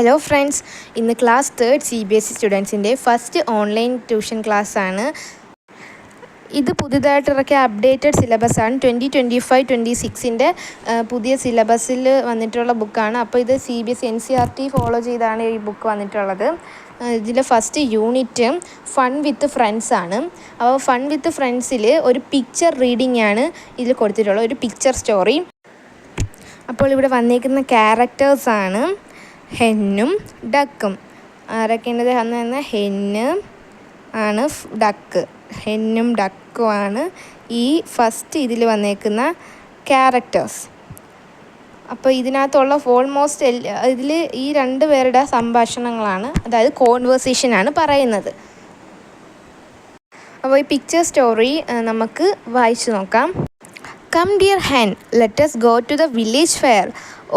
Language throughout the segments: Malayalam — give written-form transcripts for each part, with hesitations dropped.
ഹലോ ഫ്രണ്ട്സ്, ഇന്ന് ക്ലാസ് 3 CBSE സ്റ്റുഡൻസിൻ്റെ ഫസ്റ്റ് ഓൺലൈൻ ട്യൂഷൻ ക്ലാസ്സാണ്. ഇത് പുതുതായിട്ട് ഇറക്കിയ അപ്ഡേറ്റഡ് സിലബസാണ്. 2025-26 പുതിയ സിലബസിൽ വന്നിട്ടുള്ള ബുക്കാണ്. അപ്പോൾ ഇത് CBSE NCERT ഫോളോ ചെയ്താണ് ഈ ബുക്ക് വന്നിട്ടുള്ളത്. ഇതിലെ first unit fun with friends ആണ്. അപ്പോൾ ഫൺ വിത്ത് ഫ്രണ്ട്സിൽ ഒരു പിക്ചർ റീഡിംഗ് ആണ് ഇതിൽ കൊടുത്തിട്ടുള്ളത്, ഒരു പിക്ചർ സ്റ്റോറി. അപ്പോൾ ഇവിടെ വന്നിരിക്കുന്ന ക്യാരക്ടേഴ്സാണ് ഹെന്നും ഡക്കും. ആരൊക്കെയുണ്ട് അന്ന് ഹെന്ന് ആണ്, ഡക്ക്, ഹെന്നും ഡക്കുമാണ് ഈ ഫസ്റ്റ് ഇതിൽ വന്നേക്കുന്ന ക്യാരക്ടേഴ്സ്. അപ്പോൾ ഇതിനകത്തുള്ള ഓൾമോസ്റ്റ് ഇതിൽ ഈ രണ്ട് പേരുടെ സംഭാഷണങ്ങളാണ്, അതായത് കോൺവേഴ്സേഷനാണ് പറയുന്നത്. അപ്പോൾ ഈ പിക്ചർ സ്റ്റോറി നമുക്ക് വായിച്ചു നോക്കാം. Come dear hen, let us go to the village fair.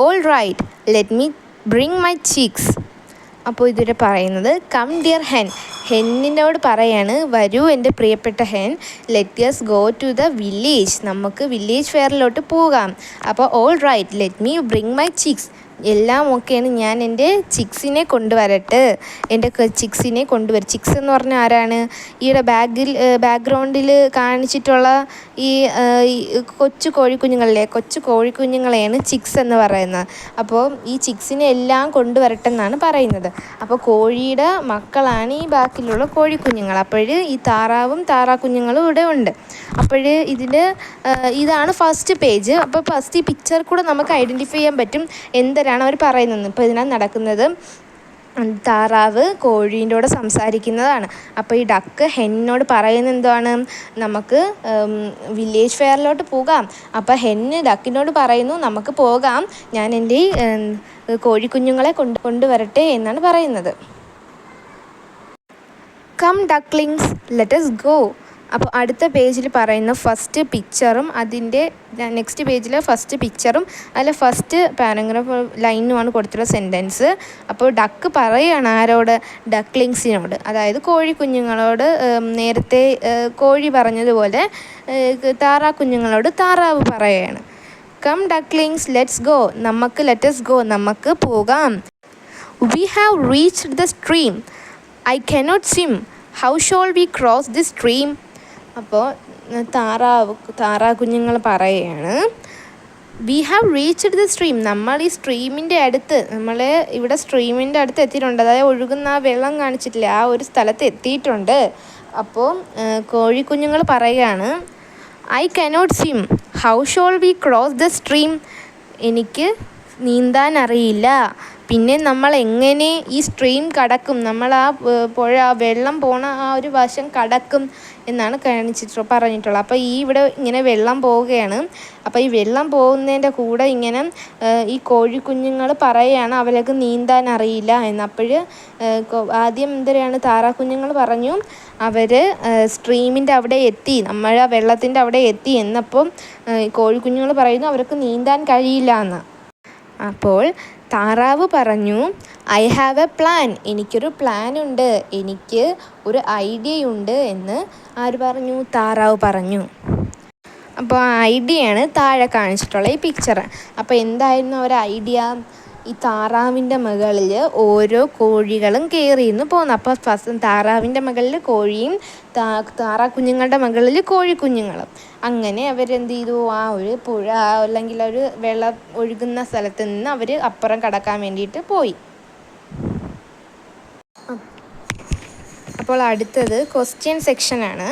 All right, let me bring my chicks. അപ്പോൾ ഇതിവിടെ പറയുന്നത് കം ഡിയർ ഹെൻ, ഹെന്നിനോട് പറയാണ്, വരൂ എൻ്റെ പ്രിയപ്പെട്ട hen, let us go to the village, നമുക്ക് വില്ലേജ് ഫെയറിലോട്ട് പോകാം. അപ്പോൾ all right, let me bring my chicks, എല്ലാം ഓക്കെയാണ്, ഞാൻ എൻ്റെ ചിക്സിനെ കൊണ്ടുവരട്ടെ, എൻ്റെ ചിക്സിനെ കൊണ്ടുവരും. ചിക്സ് എന്ന് പറഞ്ഞാൽ ആരാണ്? ഈയുടെ ബാക്ക്ഗ്രൗണ്ടിൽ കാണിച്ചിട്ടുള്ള ഈ കൊച്ചു കോഴിക്കുഞ്ഞുങ്ങളിലെ കൊച്ചു കോഴിക്കുഞ്ഞുങ്ങളെയാണ് ചിക്സ് എന്ന് പറയുന്നത്. അപ്പോൾ ഈ ചിക്സിനെ എല്ലാം കൊണ്ടുവരട്ടെ എന്നാണ് പറയുന്നത്. അപ്പോൾ കോഴിയുടെ മക്കളാണ് ഈ ബാക്കിലുള്ള കോഴിക്കുഞ്ഞുങ്ങൾ. അപ്പോൾ ഈ താറാവും താറാക്കുഞ്ഞുങ്ങളും ഇവിടെ ഉണ്ട്. അപ്പോൾ ഇതാണ് ഫസ്റ്റ് പേജ്. അപ്പോൾ ഫസ്റ്റ് ഈ പിക്ചർ കൂടെ നമുക്ക് ഐഡൻറ്റിഫൈ ചെയ്യാൻ പറ്റും എന്തരാണ് അവർ പറയുന്നത്. ഇപ്പോൾ ഇതിനകത്ത് നടക്കുന്നത് താറാവ് കോഴീൻ്റെ കൂടെ സംസാരിക്കുന്നതാണ്. അപ്പോൾ ഈ ഡക്ക് ഹെന്നിനോട് പറയുന്നത് എന്താണ്? നമുക്ക് വില്ലേജ് ഫെയറിലോട്ട് പോകാം. അപ്പോൾ ഹെന്ന് ഡക്കിനോട് പറയുന്നു, നമുക്ക് പോകാം, ഞാൻ എൻ്റെ കോഴിക്കുഞ്ഞുങ്ങളെ കൊണ്ടുവരട്ടെ എന്നാണ് പറയുന്നത്. Come ducklings, let us go. അപ്പോൾ അടുത്ത പേജിൽ പറയുന്ന ഫസ്റ്റ് പിക്ചറും അതിൻ്റെ നെക്സ്റ്റ് പേജിൽ ഫസ്റ്റ് പിക്ചറും അതിൽ ഫസ്റ്റ് പാരഗ്രാഫ് ലൈനുമാണ് കൊടുത്തിട്ടുള്ള സെൻറ്റൻസ്. അപ്പോൾ ഡക്ക് പറയുകയാണ് ആരോട്? ഡക്ലിങ്സിനോട്, അതായത് കോഴിക്കുഞ്ഞുങ്ങളോട്. നേരത്തെ കോഴി പറഞ്ഞതുപോലെ താറാക്കുഞ്ഞുങ്ങളോട് താറാവ് പറയുകയാണ്. Come ducklings, let's go, let us go, നമുക്ക് പോകാം. We have reached the stream, I cannot swim, how shall we cross the stream. അപ്പോൾ താറാക്കുഞ്ഞുങ്ങൾ പറയുകയാണ്, we have reached the stream, നമ്മൾ ഈ സ്ട്രീമിൻ്റെ അടുത്ത്, ഇവിടെ സ്ട്രീമിൻ്റെ അടുത്ത് എത്തിയിട്ടുണ്ട്, അതായത് ഒഴുകുന്ന ആ വെള്ളം കാണിച്ചിട്ടില്ല, ആ ഒരു സ്ഥലത്ത് എത്തിയിട്ടുണ്ട്. അപ്പോൾ കോഴിക്കുഞ്ഞുങ്ങൾ പറയുകയാണ്, I cannot swim, how shall we cross the stream, എനിക്ക് നീന്താൻ അറിയില്ല, പിന്നെ നമ്മൾ എങ്ങനെ ഈ സ്ട്രീം കടക്കും, നമ്മൾ ആ പുഴ, ആ വെള്ളം പോണ ആ ഒരു വശം കടക്കും എന്നാണ് പറഞ്ഞിട്ടുള്ളത്. അപ്പോൾ ഇവിടെ ഇങ്ങനെ വെള്ളം പോവുകയാണ്. അപ്പോൾ ഈ വെള്ളം പോകുന്നതിൻ്റെ കൂടെ ഇങ്ങനെ ഈ കോഴിക്കുഞ്ഞുങ്ങൾ പറയുകയാണ് അവർക്ക് നീന്താൻ അറിയില്ല എന്ന്. അപ്പോൾ ആദ്യം എന്തരാണ് താറാക്കുഞ്ഞുങ്ങൾ പറഞ്ഞു, അവർ സ്ട്രീമിൻ്റെ അവിടെ എത്തി, നമ്മൾ ആ വെള്ളത്തിൻ്റെ അവിടെ എത്തി എന്നപ്പം കോഴിക്കുഞ്ഞുങ്ങൾ പറയുന്നു അവർക്ക് നീന്താൻ കഴിയില്ല എന്ന്. അപ്പോൾ താറാവ് പറഞ്ഞു, ഐ ഹാവ് എ പ്ലാൻ, എനിക്കൊരു പ്ലാനുണ്ട്, എനിക്ക് ഒരു ഐഡിയയുണ്ട് എന്ന് ആര് പറഞ്ഞു? താറാവ് പറഞ്ഞു. അപ്പോൾ ആ ഐഡിയയാണ് താഴെ കാണിച്ചിട്ടുള്ള ഈ പിക്ചർ. അപ്പോൾ എന്തായിരുന്നു ഒരു ഐഡിയ? ഈ താറാവിൻ്റെ മുകളിൽ ഓരോ കോഴികളും കയറിയിരുന്നു പോകുന്നു. അപ്പോൾ ഫസ്റ്റ് താറാവിൻ്റെ മുകളിൽ കോഴിയും താറാക്കുഞ്ഞുങ്ങളുടെ മുകളിൽ കോഴിക്കുഞ്ഞുങ്ങളും. അങ്ങനെ അവരെന്ത് ചെയ്തു? ആ ഒരു പുഴ അല്ലെങ്കിൽ ഒരു വെള്ളം ഒഴുകുന്ന സ്ഥലത്ത് നിന്ന് അവർ അപ്പുറം കടക്കാൻ വേണ്ടിയിട്ട് പോയി. അപ്പോൾ അടുത്തത് ക്വസ്റ്റ്യൻ സെക്ഷനാണ്.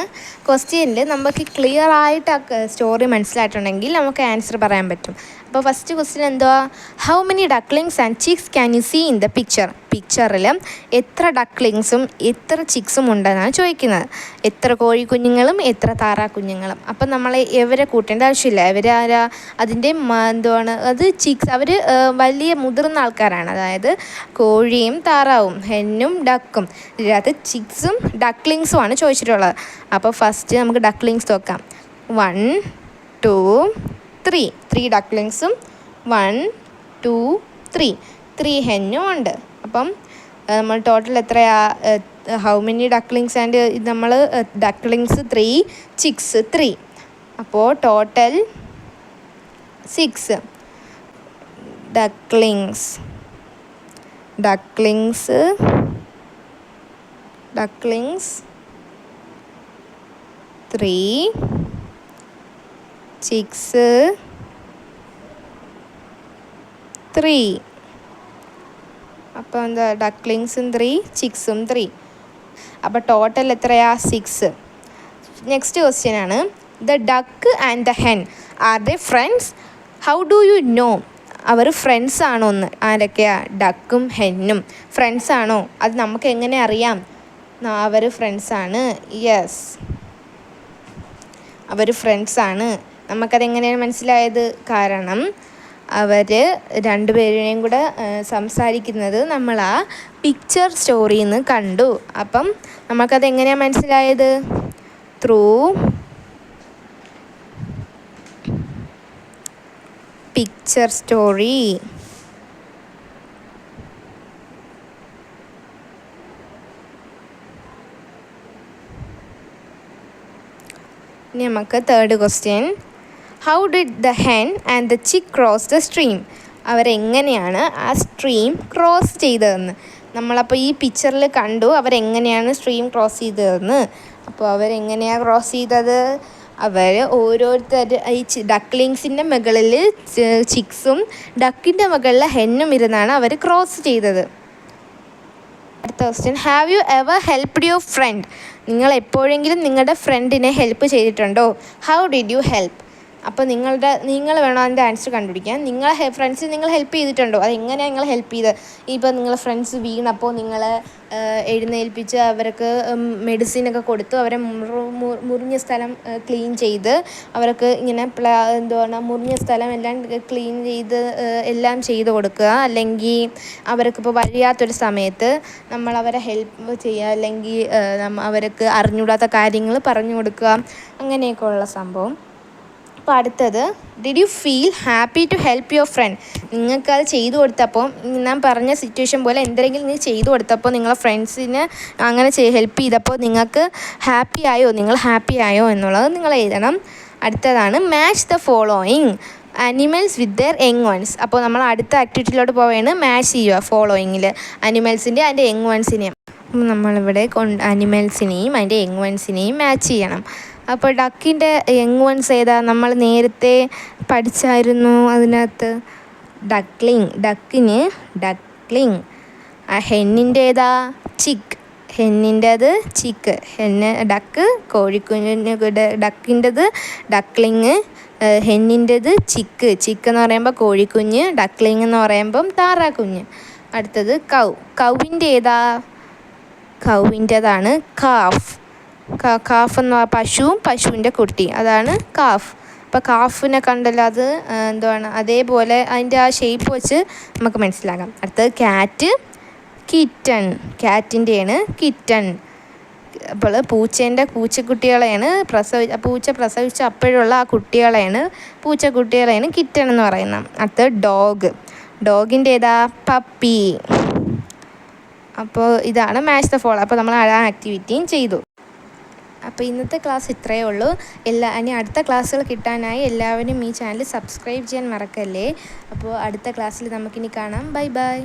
ക്വസ്റ്റ്യനിൽ നമുക്ക് ക്ലിയർ ആയിട്ട് ആ സ്റ്റോറി മനസ്സിലായിട്ടുണ്ടെങ്കിൽ നമുക്ക് ആൻസർ പറയാൻ പറ്റും. അപ്പോൾ ഫസ്റ്റ് ക്വസ്റ്റ്യൻ എന്തുവാ? How many ducklings and chicks can you see in the picture? പിക്ചറിൽ എത്ര ഡക്ലിങ്സും എത്ര ചിക്സും ഉണ്ടെന്നാണ് ചോദിക്കുന്നത്. എത്ര കോഴിക്കുഞ്ഞുങ്ങളും എത്ര താറാക്കുഞ്ഞുങ്ങളും. അപ്പം നമ്മൾ ഇവരെ കൂട്ടേണ്ട ആവശ്യമില്ല. ഇവരാരാ? അതിൻ്റെ എന്തുവാണ് അത്? ചിക്സ്. അവർ വലിയ മുതിർന്ന ആൾക്കാരാണ്, അതായത് കോഴിയും താറാവും ഹെന്നും ഡക്കും. ഇതിനകത്ത് ചിക്സും ഡക്ലിങ്സും ആണ് ചോദിച്ചിട്ടുള്ളത്. അപ്പോൾ ഫസ്റ്റ് നമുക്ക് ഡക്ലിങ്സ് നോക്കാം. 1 2 3 ഡക്ലിങ്സും 1 2 3 ഹെന്നും ഉണ്ട്. അപ്പം നമ്മൾ ടോട്ടൽ എത്രയാ? ഹൗ മെനി ഡക്ലിങ്സ് ആൻഡ് നമ്മൾ ഡക്ലിങ്സ് 3, ചിക്സ് 3. അപ്പോൾ ടോട്ടൽ 6 ഡക്ലിങ്സ് ഡക്ലിങ്സ് 3 ചിക്സ് 3. അപ്പോൾ എന്താ ഡക്ലിങ്സും 3 ചിക്സും 3. അപ്പോൾ ടോട്ടൽ എത്രയാ 6. നെക്സ്റ്റ് ക്വസ്റ്റ്യൻ ആണ്, the duck and the hen are the friends? How do you know? അവർ ഫ്രണ്ട്സ് ആണോ എന്ന്? ആരൊക്കെയാ? ഡക്കും ഹെന്നും ഫ്രണ്ട്സ് ആണോ? അത് നമുക്ക് എങ്ങനെ അറിയാം? അവർ ഫ്രണ്ട്സാണ്. യെസ്, അവർ ഫ്രണ്ട്സാണ്. നമുക്കതെങ്ങനെയാണ് മനസ്സിലായത്? കാരണം അവർ രണ്ടുപേരെയും കൂടെ സംസാരിക്കുന്നത് നമ്മൾ ആ പിക്ചർ സ്റ്റോറിയിൽ നിന്ന് കണ്ടു. അപ്പം നമുക്കതെങ്ങനെയാണ് മനസ്സിലായത്? Through picture story. ഇനി നമുക്ക് third question, how did the hen and the chick cross the stream? അവരെങ്ങനെയാണ് ആ സ്ട്രീം ക്രോസ് ചെയ്തതെന്ന്. നമ്മളപ്പോൾ ഈ പിക്ചറിൽ കണ്ടു അവരെങ്ങനെയാണ് സ്ട്രീം ക്രോസ് ചെയ്തതെന്ന്. അപ്പോൾ അവരെങ്ങനെയാണ് ക്രോസ് ചെയ്തത്? അവർ ഓരോരുത്തർ ഈ ഡക്ലിങ്സിൻ്റെ മുകളിൽ ചിക്സും ഡക്കിൻ്റെ മുകളിൽ ഹെന്നും ഇരുന്നാണ് അവർ ക്രോസ് ചെയ്തത്. അടുത്ത question, have you ever helped your friend? നിങ്ങൾ എപ്പോഴെങ്കിലും നിങ്ങളുടെ ഫ്രണ്ടിനെ ഹെൽപ്പ് ചെയ്തിട്ടുണ്ടോ? How did you help? അപ്പോൾ നിങ്ങൾ വേണം അതിൻ്റെ ആൻസർ കണ്ടുപിടിക്കാൻ. നിങ്ങളെ ഫ്രണ്ട്സിന് നിങ്ങൾ ഹെൽപ്പ് ചെയ്തിട്ടുണ്ടോ? അതെങ്ങനെയാണ് നിങ്ങൾ ഹെൽപ്പ് ചെയ്ത്? ഇപ്പോൾ നിങ്ങളെ ഫ്രണ്ട്സ് വീണപ്പോൾ നിങ്ങൾ എഴുന്നേൽപ്പിച്ച് അവർക്ക് മെഡിസിനൊക്കെ കൊടുത്തു, അവരെ മുറിഞ്ഞ സ്ഥലം ക്ലീൻ ചെയ്ത് അവർക്ക് ഇങ്ങനെ എന്തുവാണ് മുറിഞ്ഞ സ്ഥലം എല്ലാം ക്ലീൻ ചെയ്ത് എല്ലാം ചെയ്ത് കൊടുക്കുക. അല്ലെങ്കിൽ അവർക്കിപ്പോൾ വഴിയാത്തൊരു സമയത്ത് നമ്മൾ അവരെ ഹെൽപ്പ് ചെയ്യുക, അല്ലെങ്കിൽ അവർക്ക് അറിഞ്ഞൂടാത്ത കാര്യങ്ങൾ പറഞ്ഞു കൊടുക്കുക, അങ്ങനെയൊക്കെ ഉള്ള സംഭവം. അപ്പോൾ അടുത്തത്, did you feel happy to help your friend? നിങ്ങൾക്കത് ചെയ്തു കൊടുത്തപ്പോൾ, ഞാൻ പറഞ്ഞ സിറ്റുവേഷൻ പോലെ എന്തെങ്കിലും നിങ്ങൾ ചെയ്തു കൊടുത്തപ്പോൾ നിങ്ങളെ ഫ്രണ്ട്സിന് അങ്ങനെ ഹെൽപ്പ് ചെയ്തപ്പോൾ നിങ്ങൾക്ക് നിങ്ങൾ ഹാപ്പി ആയോ എന്നുള്ളത് നിങ്ങൾ എഴുതണം. അടുത്തതാണ്, match the following animals with their young ones. അപ്പോൾ നമ്മൾ അടുത്ത ആക്ടിവിറ്റിയിലോട്ട് പോവുകയാണ്. മാച്ച് ചെയ്യുക ഫോളോയിങ്ങിൽ അനിമൽസിൻ്റെ അതിൻ്റെ യങ് വൺസിനെയും. നമ്മളിവിടെ അനിമൽസിനെയും അതിൻ്റെ യങ് വൺസിനെയും മാച്ച് ചെയ്യണം. അപ്പോൾ ഡക്കിൻ്റെ യങ് വൺസ് ഏതാ? നമ്മൾ നേരത്തെ പഠിച്ചായിരുന്നു അതിനകത്ത്. ഡക്കിന് ഡക്ലിങ്. ആ ഹെന്നിൻ്റെ ഏതാ? ചിക്ക്. ഹെന്നിൻ്റെത് ചിക്ക്. ഡക്ക് കോഴിക്കുഞ്ഞിന്. ഡക്കിൻ്റെത് ഡക്ലിങ്. ഹെന്നിൻ്റെത് ചിക്ക്. ചിക്ക് എന്ന് പറയുമ്പോൾ കോഴിക്കുഞ്ഞ്, ഡക്ലിങ് എന്ന് പറയുമ്പം താറാക്കുഞ്ഞ്. അടുത്തത് കൗവിൻ്റെ ഏതാ? കൗവിൻ്റെതാണ് കാഫ്. കാഫ് എന്ന് പറഞ്ഞാൽ പശുവിൻ്റെ കുട്ടി, അതാണ് കാഫ്. അപ്പോൾ കാഫിനെ കണ്ടല്ലോ, അത് എന്തുവാണ് അതേപോലെ അതിൻ്റെ ആ ഷേപ്പ് വെച്ച് നമുക്ക് മനസ്സിലാക്കാം. അടുത്തത് ക്യാറ്റ്, കിറ്റൺ. ക്യാറ്റിൻ്റെയാണ് കിറ്റൺ. അപ്പോൾ പൂച്ചക്കുട്ടികളെയാണ് പൂച്ച പ്രസവിച്ച അപ്പോഴുള്ള ആ പൂച്ചക്കുട്ടികളെയാണ് കിറ്റൺ എന്ന് പറയുന്നത്. അടുത്തത് ഡോഗിൻ്റെ ഏതാ? പപ്പി. അപ്പോൾ ഇതാണ് മാച്ച് ദ ഫോളോ. അപ്പോൾ നമ്മൾ ആ ആക്ടിവിറ്റിയും ചെയ്തു. അപ്പോൾ ഇന്നത്തെ ക്ലാസ് ഇത്രയേ ഉള്ളൂ. ഇനി അടുത്ത ക്ലാസ്സുകൾ കിട്ടാനായി എല്ലാവരും ഈ ചാനൽ സബ്സ്ക്രൈബ് ചെയ്യാൻ മറക്കല്ലേ. അപ്പോൾ അടുത്ത ക്ലാസ്സിൽ നമുക്കിനി കാണാം. Bye bye.